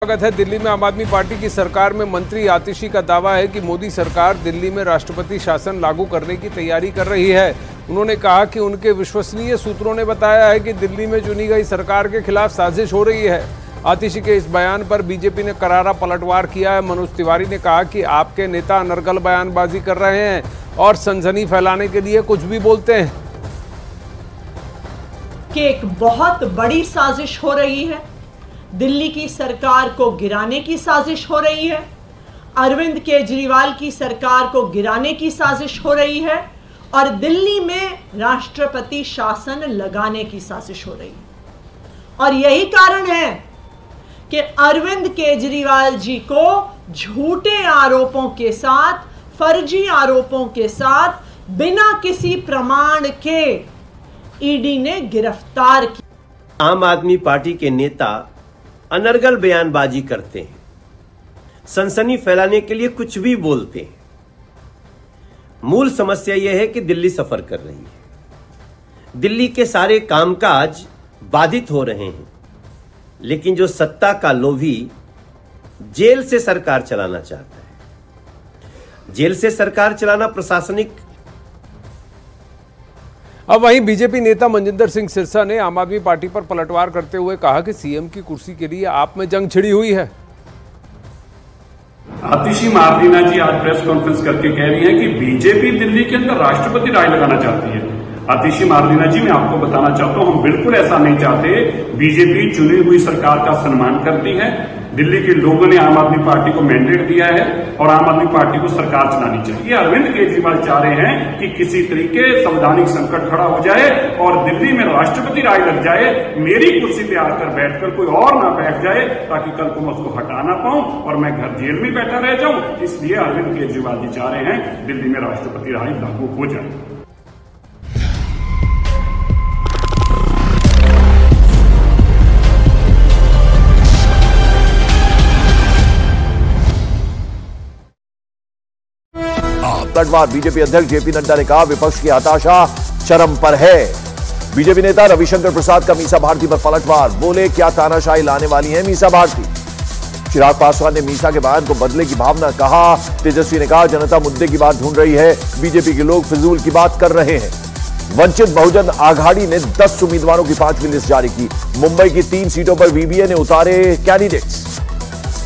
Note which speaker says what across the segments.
Speaker 1: स्वागत है। दिल्ली में आम आदमी पार्टी की सरकार में मंत्री आतिशी का दावा है कि मोदी सरकार दिल्ली में राष्ट्रपति शासन लागू करने की तैयारी कर रही है। उन्होंने कहा कि उनके विश्वसनीय सूत्रों ने बताया है कि दिल्ली में चुनी गई सरकार के खिलाफ साजिश हो रही है। आतिशी के इस बयान पर बीजेपी ने करारा पलटवार किया है। मनोज तिवारी ने कहा कि आपके नेता अनर्गल बयानबाजी कर रहे हैं और सनसनी फैलाने के लिए कुछ भी बोलते हैं
Speaker 2: कि एक बहुत बड़ी साजिश हो रही है, दिल्ली की सरकार को गिराने की साजिश हो रही है, अरविंद केजरीवाल की सरकार को गिराने की साजिश हो रही है और दिल्ली में राष्ट्रपति शासन लगाने की साजिश हो रही है। और यही कारण है कि अरविंद केजरीवाल जी को झूठे आरोपों के साथ, फर्जी आरोपों के साथ, बिना किसी प्रमाण के ईडी ने गिरफ्तार किया।
Speaker 3: आम आदमी पार्टी के नेता अनर्गल बयानबाजी करते हैं, सनसनी फैलाने के लिए कुछ भी बोलते हैं। मूल समस्या यह है कि दिल्ली सफर कर रही है, दिल्ली के सारे कामकाज बाधित हो रहे हैं, लेकिन जो सत्ता का लोभी जेल से सरकार चलाना चाहता है, जेल से सरकार चलाना प्रशासनिक।
Speaker 1: अब वहीं बीजेपी नेता मनजिंदर सिंह सिरसा ने आम आदमी पार्टी पर पलटवार करते हुए कहा कि सीएम की कुर्सी के लिए आप में जंग छिड़ी हुई है।
Speaker 4: आतिशी मारदीना जी आज प्रेस कॉन्फ्रेंस करके कह रही हैं कि बीजेपी दिल्ली के अंदर राष्ट्रपति राज लगाना चाहती है। आतिशी मारदीना जी, मैं आपको बताना चाहता हूं, हम बिल्कुल ऐसा नहीं चाहते। बीजेपी चुनी हुई सरकार का सम्मान करती है। दिल्ली के लोगों ने आम आदमी पार्टी को मैंडेट दिया है और आम आदमी पार्टी को सरकार चलानी चाहिए। अरविंद केजरीवाल चाह रहे हैं कि किसी तरीके संवैधानिक संकट खड़ा हो जाए और दिल्ली में राष्ट्रपति राज लग जाए, मेरी कुर्सी पे आकर बैठकर कोई और ना बैठ जाए, ताकि कल को मैं उसको हटा ना पाऊं और मैं घर जेल में बैठा रह जाऊं। इसलिए अरविंद केजरीवाल जी चाह रहे हैं दिल्ली में राष्ट्रपति राज लागू हो जाए।
Speaker 5: पलटवार बीजेपी अध्यक्ष जेपी नड्डा ने कहा, विपक्ष की हताशा चरम पर है। बीजेपी नेता रविशंकर प्रसाद का मीसा भारती पर पलटवार, बोले क्या तानाशाही लाने वाली है मीसा भारती। चिराग पासवान ने मीसा के बयान को बदले की भावना कहा। तेजस्वी ने कहा, जनता मुद्दे की बात ढूंढ रही है, बीजेपी के लोग फिजूल की बात कर रहे हैं। वंचित बहुजन आघाड़ी ने 10 उम्मीदवारों की 5वीं लिस्ट जारी की। मुंबई की 3 सीटों पर वीवीए ने उतारे कैंडिडेट्स।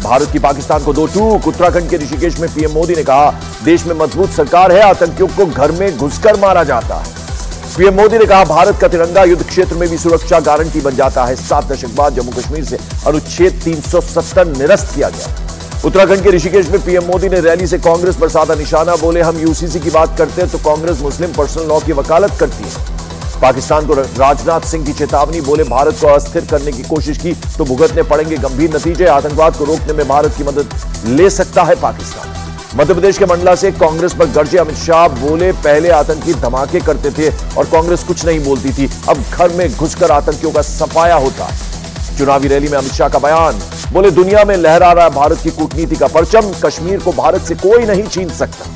Speaker 5: भारत की पाकिस्तान को 2 टूक। उत्तराखंड के ऋषिकेश में पीएम मोदी ने कहा, देश में मजबूत सरकार है, आतंकियों को घर में घुसकर मारा जाता है। पीएम मोदी ने कहा, भारत का तिरंगा युद्ध क्षेत्र में भी सुरक्षा गारंटी बन जाता है। 7 दशक बाद जम्मू कश्मीर से अनुच्छेद 370 निरस्त किया गया। उत्तराखंड के ऋषिकेश में पीएम मोदी ने रैली से कांग्रेस पर साधा निशाना, बोले हम यूसीसी की बात करते हैं तो कांग्रेस मुस्लिम पर्सनल लॉ की वकालत करती है। पाकिस्तान को राजनाथ सिंह की चेतावनी, बोले भारत को अस्थिर करने की कोशिश की तो भुगतने पड़ेंगे गंभीर नतीजे। आतंकवाद को रोकने में भारत की मदद ले सकता है पाकिस्तान। मध्य प्रदेश के मंडला से कांग्रेस पर गरजे अमित शाह, बोले पहले आतंकी धमाके करते थे और कांग्रेस कुछ नहीं बोलती थी, अब घर में घुसकर आतंकियों का सफाया होता है। चुनावी रैली में अमित शाह का बयान, बोले दुनिया में लहरा रहा है भारत की कूटनीति का परचम, कश्मीर को भारत से कोई नहीं छीन सकता।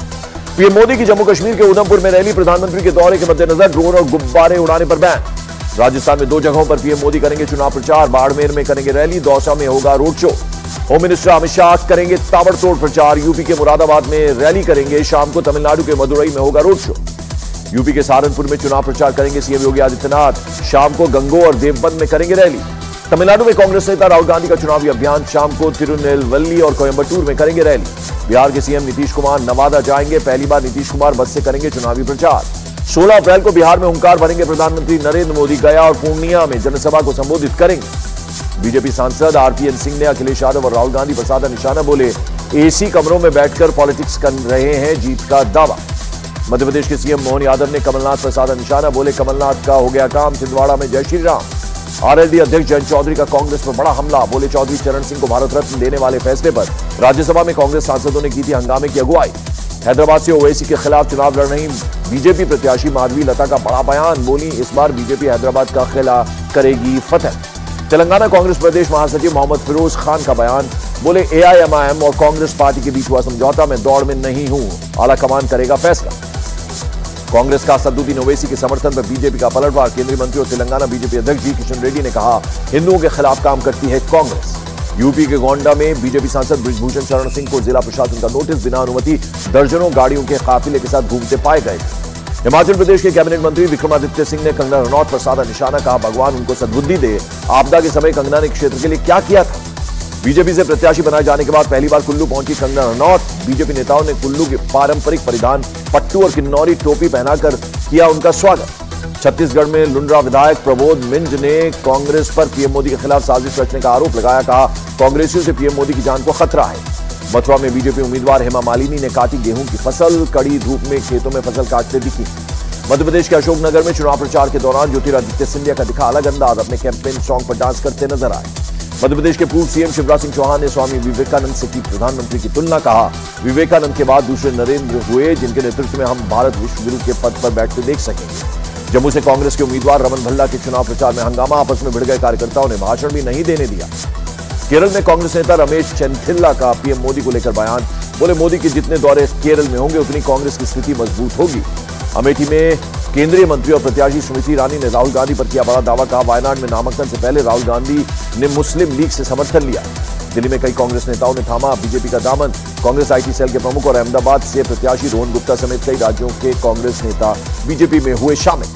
Speaker 5: पीएम मोदी की जम्मू कश्मीर के उधमपुर में रैली, प्रधानमंत्री के दौरे के मद्देनजर ड्रोन और गुब्बारे उड़ाने पर बैन। राजस्थान में 2 जगहों पर पीएम मोदी करेंगे चुनाव प्रचार, बाड़मेर में करेंगे रैली, दौसा में होगा road show. Home minister Amit Shah करेंगे ताबड़तोड़ प्रचार, यूपी के मुरादाबाद में रैली करेंगे, शाम को तमिलनाडु के मदुरई में होगा रोड शो। यूपी के सहारनपुर में चुनाव प्रचार करेंगे सीएम योगी आदित्यनाथ, शाम को गंगोह और देवबंद में करेंगे रैली। तमिलनाडु में कांग्रेस नेता राहुल गांधी का चुनावी अभियान, शाम को तिरुनेलवेली और कोयंबटूर में करेंगे रैली। बिहार के सीएम नीतीश कुमार नवादा जाएंगे, पहली बार नीतीश कुमार बस से करेंगे चुनावी प्रचार। 16 अप्रैल को बिहार में हुंकार भरेंगे प्रधानमंत्री नरेंद्र मोदी, गया और पूर्णिया में जनसभा को संबोधित करेंगे। बीजेपी सांसद आरपीएन सिंह ने अखिलेश यादव और राहुल गांधी पर साधा निशाना, बोले एसी कमरों में बैठकर पॉलिटिक्स कर रहे हैं, जीत का दावा। मध्य प्रदेश के सीएम मोहन यादव ने कमलनाथ पर साधा निशाना, बोले कमलनाथ का हो गया काम, छिंदवाड़ा में जय श्री राम। आरएलडी अध्यक्ष जयंत चौधरी का कांग्रेस पर बड़ा हमला, बोले चौधरी चरण सिंह को भारत रत्न देने वाले फैसले पर राज्यसभा में कांग्रेस सांसदों ने की थी हंगामे की अगुवाई। हैदराबाद से ओवैसी के खिलाफ चुनाव लड़ रही बीजेपी प्रत्याशी माधवी लता का बड़ा बयान, बोली इस बार बीजेपी हैदराबाद का किला करेगी फतेह। तेलंगाना कांग्रेस प्रदेश महासचिव मोहम्मद फिरोज खान का बयान, बोले एआईएमआईएम और कांग्रेस पार्टी के बीच हुआ समझौता, में दौड़ में नहीं हूं, आला कमान करेगा फैसला। कांग्रेस का असदुद्दीन ओवैसी के समर्थन पर बीजेपी का पलटवार। केंद्रीय मंत्री और तेलंगाना बीजेपी अध्यक्ष जी किशन रेड्डी ने कहा, हिंदुओं के खिलाफ काम करती है कांग्रेस। यूपी के गोंडा में बीजेपी सांसद बृजभूषण शरण सिंह को जिला प्रशासन का नोटिस, बिना अनुमति दर्जनों गाड़ियों के काफिले के साथ घूमते पाए गए। हिमाचल प्रदेश के कैबिनेट मंत्री विक्रमादित्य सिंह ने कंगना रनौत पर साधा निशाना, कहा भगवान उनको सद्बुद्धि दे। आपदा के समय कंगना ने क्षेत्र के लिए क्या किया था। बीजेपी से प्रत्याशी बनाए जाने के बाद पहली बार कुल्लू पहुंची कंगना रनौत। बीजेपी नेताओं ने कुल्लू के पारंपरिक परिधान पट्टू और किन्नौरी टोपी पहनाकर किया उनका स्वागत। छत्तीसगढ़ में लुंड्रा विधायक प्रबोध मिंज ने कांग्रेस पर पीएम मोदी के खिलाफ साजिश रचने का आरोप लगाया, कहा कांग्रेसियों से पीएम मोदी की जान को खतरा है। मथुरा में बीजेपी उम्मीदवार हेमा मालिनी ने काटी गेहूं की फसल, कड़ी धूप में खेतों में फसल काटते दिखी। मध्य प्रदेश के अशोकनगर में चुनाव प्रचार के दौरान ज्योतिरादित्य सिंधिया का दिखा अलग अंदाज, अपने कैंपेन सॉन्ग पर डांस करते नजर आए। मध्य प्रदेश के पूर्व सीएम शिवराज सिंह चौहान ने स्वामी विवेकानंद से की प्रधानमंत्री की तुलना, कहा विवेकानंद के बाद दूसरे नरेंद्र हुए जिनके नेतृत्व में हम भारत विश्व गुरु के पद पर बैठते देख सकेंगे। जम्मू से कांग्रेस के उम्मीदवार रमन भल्ला के चुनाव प्रचार में हंगामा, आपस में भिड़ गए कार्यकर्ताओं ने भाषण भी नहीं देने दिया। केरल में कांग्रेस नेता रमेश चेन्थिल्ला का पीएम मोदी को लेकर बयान, बोले मोदी के जितने दौरे केरल में होंगे उतनी कांग्रेस की स्थिति मजबूत होगी। अमेठी में केंद्रीय मंत्री और प्रत्याशी स्मृति ईरानी ने राहुल गांधी पर किया बड़ा दावा, कहा वायनाड में नामांकन से पहले राहुल गांधी ने मुस्लिम लीग से समर्थन लिया। दिल्ली में कई कांग्रेस नेताओं ने थामा बीजेपी का दामन, कांग्रेस आईटी सेल के प्रमुख और अहमदाबाद से प्रत्याशी रोहन गुप्ता समेत कई राज्यों के कांग्रेस नेता बीजेपी में हुए शामिल।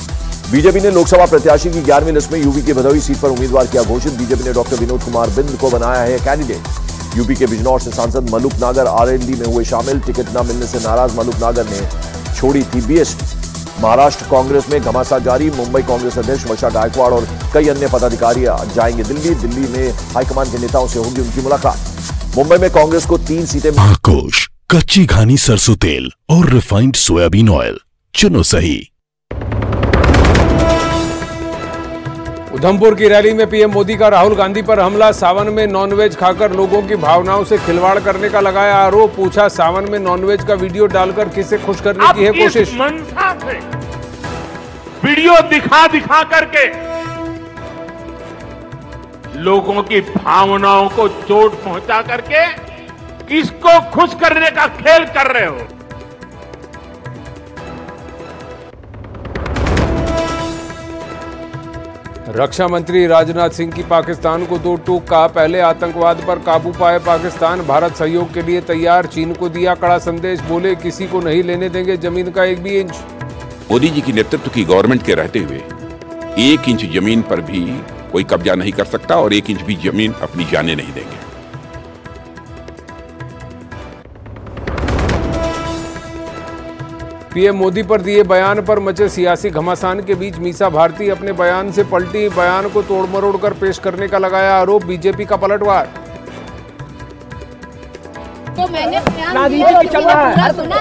Speaker 5: बीजेपी ने लोकसभा प्रत्याशी की 11वीं लिस्ट में यूपी की भदोही सीट पर उम्मीदवार किया घोषित। बीजेपी ने डॉक्टर विनोद कुमार बिंद को बनाया है कैंडिडेट। यूपी के बिजनौर से सांसद मलूक नागर आरएलडी में हुए शामिल। टिकट न मिलने से नाराज मलूक नागर ने छोड़ी थी बीएसपी। महाराष्ट्र कांग्रेस में घमासान जारी, मुंबई कांग्रेस अध्यक्ष वर्षा गायकवाड़ और कई अन्य पदाधिकारी जाएंगे दिल्ली। दिल्ली में हाईकमान के नेताओं से होगी उनकी मुलाकात। मुंबई में कांग्रेस को 3 सीटें।
Speaker 6: महाकोश, कच्ची घानी सरसों तेल और रिफाइंड सोयाबीन ऑयल, चुनो सही।
Speaker 1: उधमपुर की रैली में पीएम मोदी का राहुल गांधी पर हमला, सावन में नॉनवेज खाकर लोगों की भावनाओं से खिलवाड़ करने का लगाया आरोप। पूछा सावन में नॉनवेज का वीडियो डालकर किसे खुश करने की है कोशिश।
Speaker 7: मनसा से वीडियो दिखा करके लोगों की भावनाओं को चोट पहुंचा करके किसको खुश करने का खेल कर रहे हो।
Speaker 1: रक्षा मंत्री राजनाथ सिंह की पाकिस्तान को 2 टूक, कहा पहले आतंकवाद पर काबू पाए पाकिस्तान, भारत सहयोग के लिए तैयार। चीन को दिया कड़ा संदेश, बोले किसी को नहीं लेने देंगे जमीन का 1 भी इंच।
Speaker 8: मोदी जी की नेतृत्व की गवर्नमेंट के रहते हुए 1 इंच जमीन पर भी कोई कब्जा नहीं कर सकता और 1 इंच भी जमीन अपनी जाने नहीं देंगे।
Speaker 1: पीएम मोदी पर दिए बयान पर मचे सियासी घमासान के बीच मीसा भारती अपने बयान से पलटी, बयान को तोड़ मरोड़ कर पेश करने का लगाया आरोप। बीजेपी का पलटवार।
Speaker 9: तो मैंने बयान दिया, सुना